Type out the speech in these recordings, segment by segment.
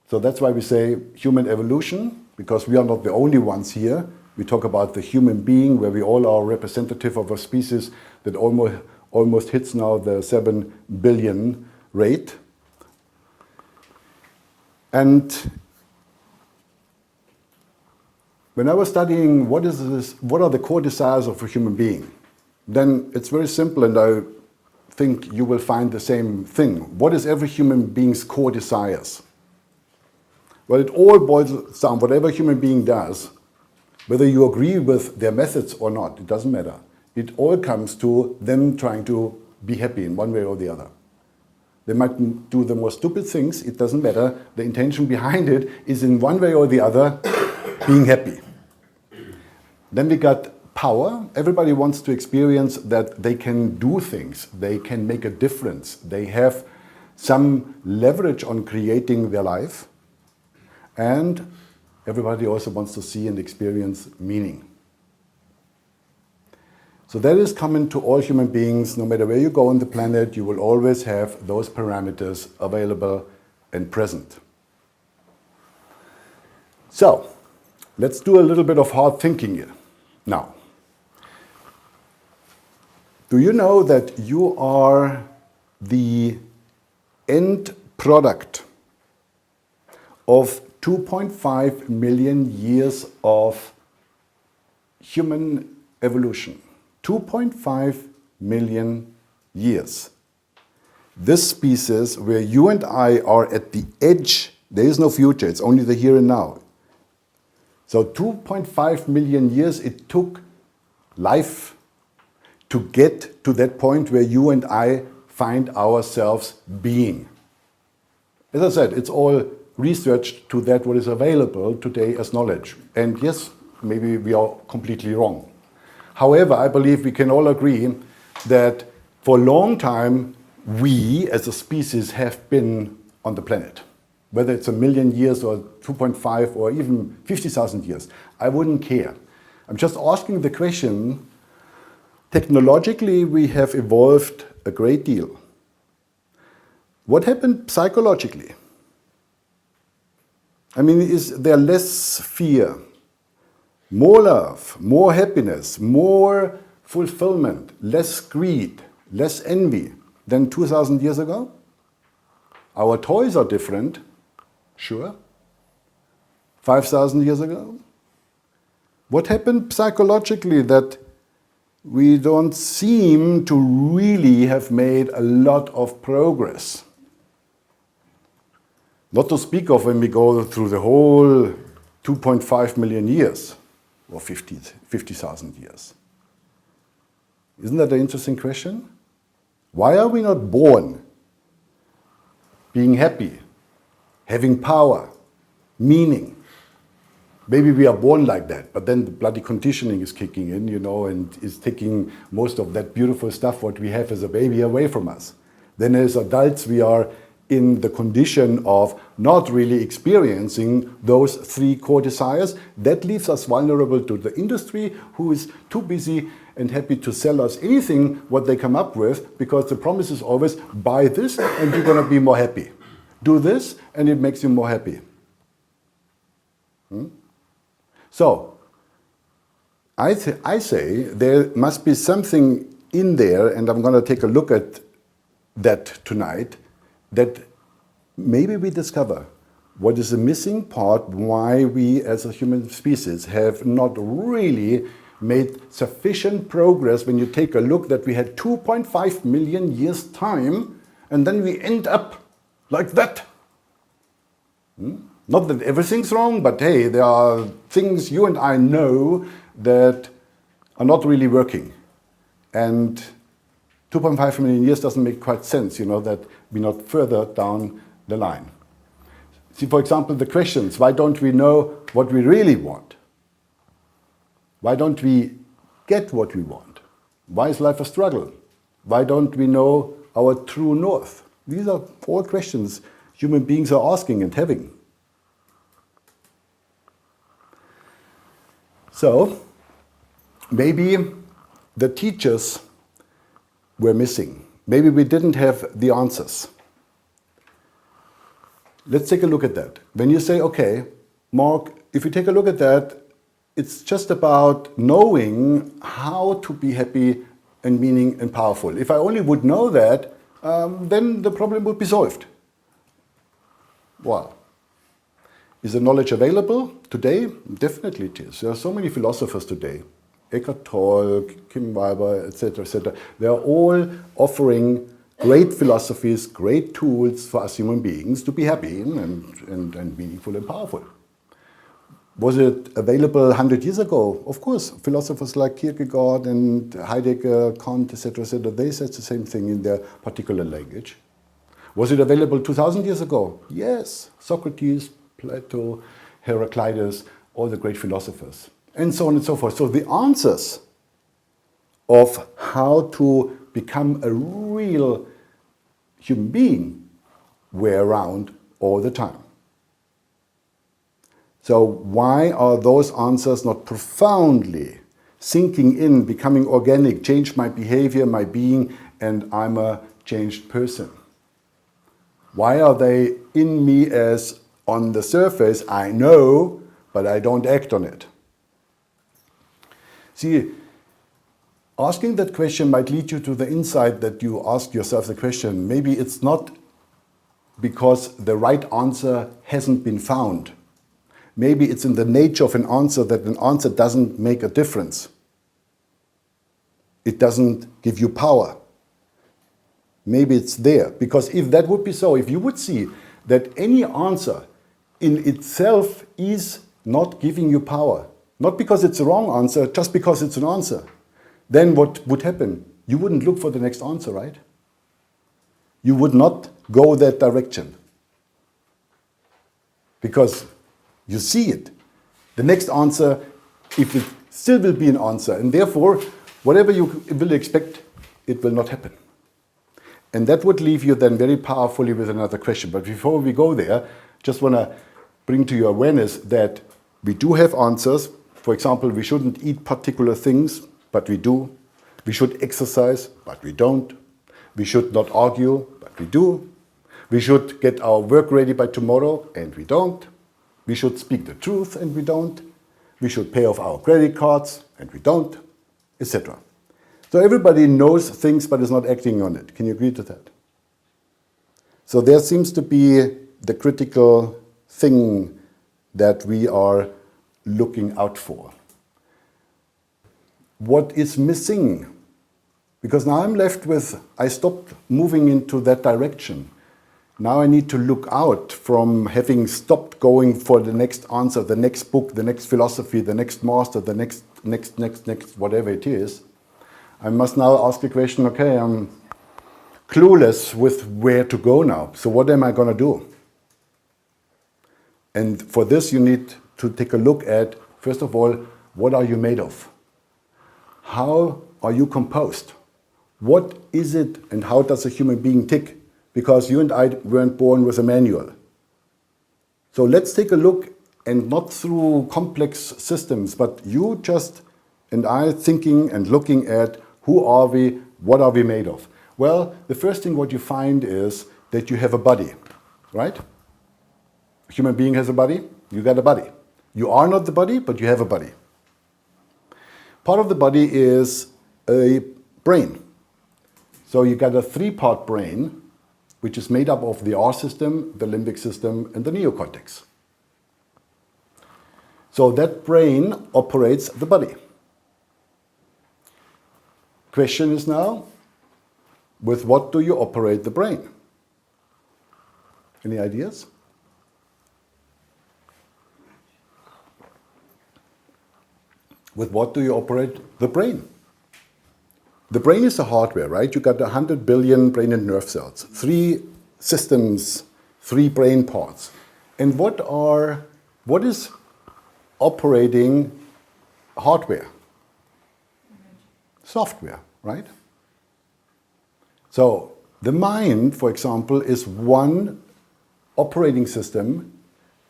So that's why we say human evolution, because we are not the only ones here. We talk about the human being, where we all are representative of a species that almost hits now the 7 billion rate. And when I was studying what are the core desires of a human being, then it's very simple, and I think you will find the same thing. What is every human being's core desires? Well, it all boils down, whatever human being does, whether you agree with their methods or not, it doesn't matter. It all comes to them trying to be happy in one way or the other. They might do the most stupid things, it doesn't matter. The intention behind it is in one way or the other being happy. Then we got power. Everybody wants to experience that they can do things, they can make a difference, they have some leverage on creating their life. And everybody also wants to see and experience meaning. So that is common to all human beings. No matter where you go on the planet, you will always have those parameters available and present. So, let's do a little bit of hard thinking here. Now, do you know that you are the end product of 2.5 million years of human evolution? 2.5 million years. This species, where you and I are at the edge, there is no future, it's only the here and now. So 2.5 million years it took life to get to that point where you and I find ourselves being. As I said, it's all researched to that what is available today as knowledge. And yes, maybe we are completely wrong. However, I believe we can all agree that for a long time, we as a species have been on the planet. Whether it's 1 million years or 2.5 or even 50,000 years, I wouldn't care. I'm just asking the question, technologically we have evolved a great deal. What happened psychologically? I mean, is there less fear, more love, more happiness, more fulfillment, less greed, less envy than 2,000 years ago? Our toys are different, sure. 5,000 years ago? What happened psychologically that we don't seem to really have made a lot of progress? Not to speak of when we go through the whole 2.5 million years or 50,000 years. Isn't that an interesting question? Why are we not born being happy, having power, meaning? Maybe we are born like that, but then the bloody conditioning is kicking in, and is taking most of that beautiful stuff what we have as a baby away from us. Then as adults we are in the condition of not really experiencing those 3 core desires. That leaves us vulnerable to the industry, who is too busy and happy to sell us anything what they come up with, because the promise is always, buy this and you're going to be more happy. Do this and it makes you more happy. So, I say there must be something in there, and I'm going to take a look at that tonight, that maybe we discover what is the missing part, why we as a human species have not really made sufficient progress. When you take a look that we had 2.5 million years time, and then we end up like that. Not that everything's wrong, but hey, there are things you and I know that are not really working. And 2.5 million years doesn't make quite sense, that we're not further down the line. See, for example, the questions, why don't we know what we really want? Why don't we get what we want? Why is life a struggle? Why don't we know our true north? These are all questions human beings are asking and having. So, maybe the teachers were missing. Maybe we didn't have the answers. let's take a look at that. When you say, okay, Mark, if you take a look at that, it's just about knowing how to be happy and meaning and powerful. If I only would know that, then the problem would be solved. Well, is the knowledge available today? Definitely it is. There are so many philosophers today. Eckhart Tolle, Kim Weiber, etc., etc. They are all offering great philosophies, great tools for us human beings to be happy and meaningful and powerful. Was it available 100 years ago? Of course, philosophers like Kierkegaard and Heidegger, Kant, etc., etc., they said the same thing in their particular language. Was it available 2,000 years ago? Yes. Socrates, Plato, Heraclitus, all the great philosophers, and so on and so forth. So the answers of how to become a real human being were around all the time. So why are those answers not profoundly sinking in, becoming organic, change my behavior, my being, and I'm a changed person? Why are they in me as on the surface I know, but I don't act on it? See, asking that question might lead you to the insight that you ask yourself the question, maybe it's not because the right answer hasn't been found. Maybe it's in the nature of an answer that an answer doesn't make a difference. It doesn't give you power. Maybe it's there. Because if that would be so, if you would see that any answer in itself is not giving you power, not because it's a wrong answer, just because it's an answer, then what would happen? You wouldn't look for the next answer, right? You would not go that direction. Because you see it. The next answer, if it still will be an answer, and therefore, whatever you will expect, it will not happen. And that would leave you then very powerfully with another question. But before we go there, just want to bring to your awareness that we do have answers. For example, we shouldn't eat particular things, but we do. We should exercise, but we don't. We should not argue, but we do. We should get our work ready by tomorrow, and we don't. We should speak the truth, and we don't. We should pay off our credit cards, and we don't, etc. So everybody knows things but is not acting on it. Can you agree to that? So there seems to be the critical thing that we are looking out for. What is missing? Because now I'm left with, I stopped moving into that direction. Now I need to look out from having stopped going for the next answer, the next book, the next philosophy, the next master, the next, whatever it is. I must now ask the question, okay, I'm clueless with where to go now. So what am I going to do? And for this you need to take a look at, first of all, what are you made of? How are you composed? What is it and how does a human being tick? Because you and I weren't born with a manual. So let's take a look, and not through complex systems, but you just and I thinking and looking at who are we, what are we made of? Well, the first thing what you find is that you have a body, right? A human being has a body, you got a body. You are not the body, but you have a body. Part of the body is a brain. So you got a three-part brain, which is made up of the R system, the limbic system, and the neocortex. So that brain operates the body. Question is now, with what do you operate the brain? Any ideas? With what do you operate the brain? The brain is the hardware, right? You got 100 billion brain and nerve cells, 3 systems, 3 brain parts. And what is operating hardware? Software, right? So the mind, for example, is one operating system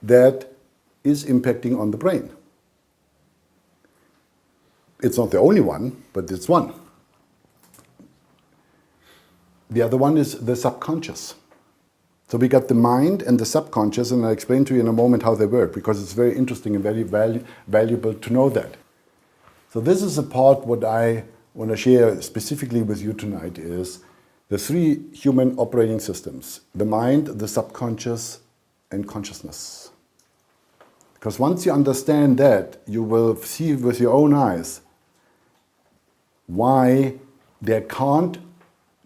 that is impacting on the brain. It's not the only one, but it's one. The other one is the subconscious. So we got the mind and the subconscious, and I'll explain to you in a moment how they work, because it's very interesting and very valuable to know that. So this is a part what I want to share specifically with you tonight is the three human operating systems: the mind, the subconscious, and consciousness. Because once you understand that, you will see with your own eyes why there can't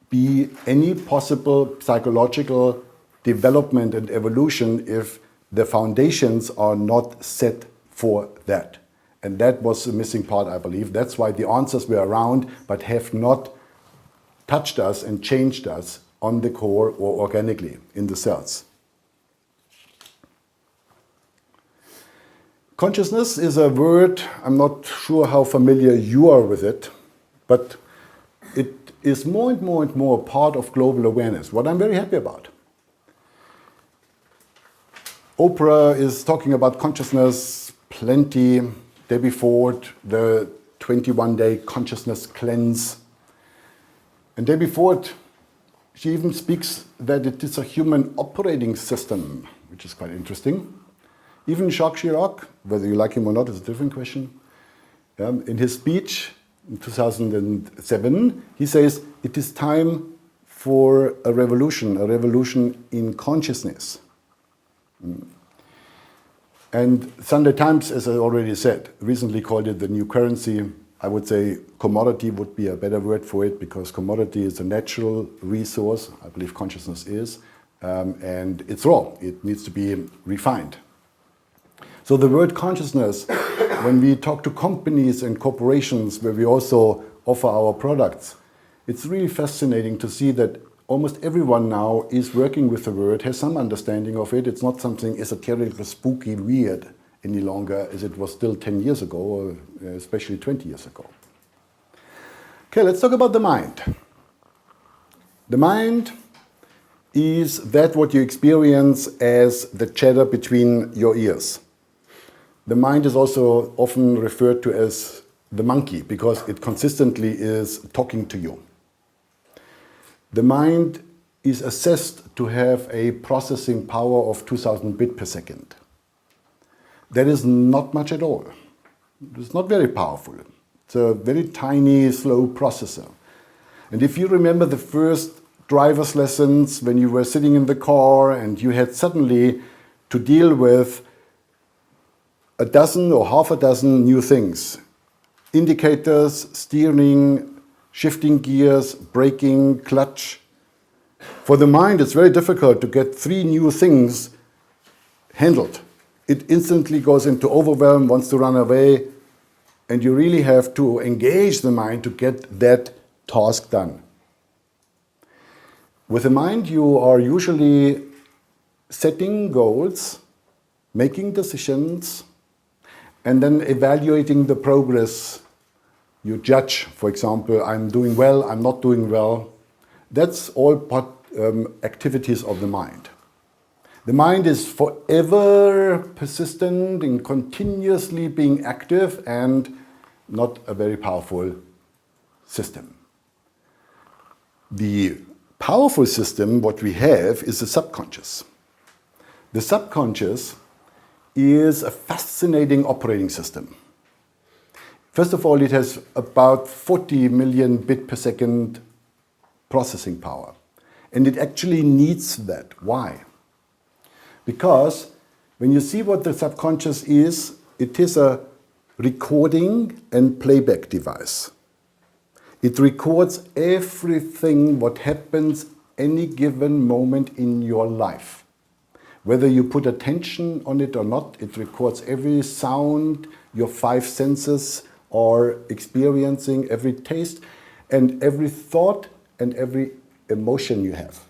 be any possible psychological development and evolution if the foundations are not set for that. And that was the missing part, I believe. That's why the answers were around, but have not touched us and changed us on the core or organically in the cells. Consciousness is a word, I'm not sure how familiar you are with it, but it is more and more and more part of global awareness, what I'm very happy about. Oprah is talking about consciousness plenty. Debbie Ford, the 21-day consciousness cleanse. And Debbie Ford, she even speaks that it is a human operating system, which is quite interesting. Even Jacques Chirac, whether you like him or not is a different question. In his speech in 2007, he says, it is time for a revolution in consciousness. And Sunday Times, as I already said, recently called it the new currency. I would say commodity would be a better word for it, because commodity is a natural resource. I believe consciousness is. And it's raw. It needs to be refined. So the word consciousness, when we talk to companies and corporations where we also offer our products, it's really fascinating to see that almost everyone now is working with the word, has some understanding of it. It's not something esoteric, spooky, weird any longer as it was still 10 years ago, or especially 20 years ago. Okay, let's talk about the mind. The mind is that what you experience as the chatter between your ears. The mind is also often referred to as the monkey, because it consistently is talking to you. The mind is assessed to have a processing power of 2000 bits per second. That is not much at all. It's not very powerful. It's a very tiny, slow processor. And if you remember the first driver's lessons when you were sitting in the car and you had suddenly to deal with a dozen or half a dozen new things: indicators, steering, shifting gears, braking, clutch. For the mind, it's very difficult to get 3 new things handled. It instantly goes into overwhelm, wants to run away, and you really have to engage the mind to get that task done. With the mind, you are usually setting goals, making decisions, and then evaluating the progress. You judge, for example, I'm doing well, I'm not doing well. That's all part, activities of the mind. The mind is forever persistent in continuously being active and not a very powerful system. The powerful system, what we have, is the subconscious. The subconscious is a fascinating operating system. First of all, it has about 40 million bits per second processing power. And it actually needs that. Why? Because when you see what the subconscious is, it is a recording and playback device. It records everything what happens any given moment in your life. Whether you put attention on it or not, it records every sound your 5 senses are experiencing, every taste and every thought and every emotion you have.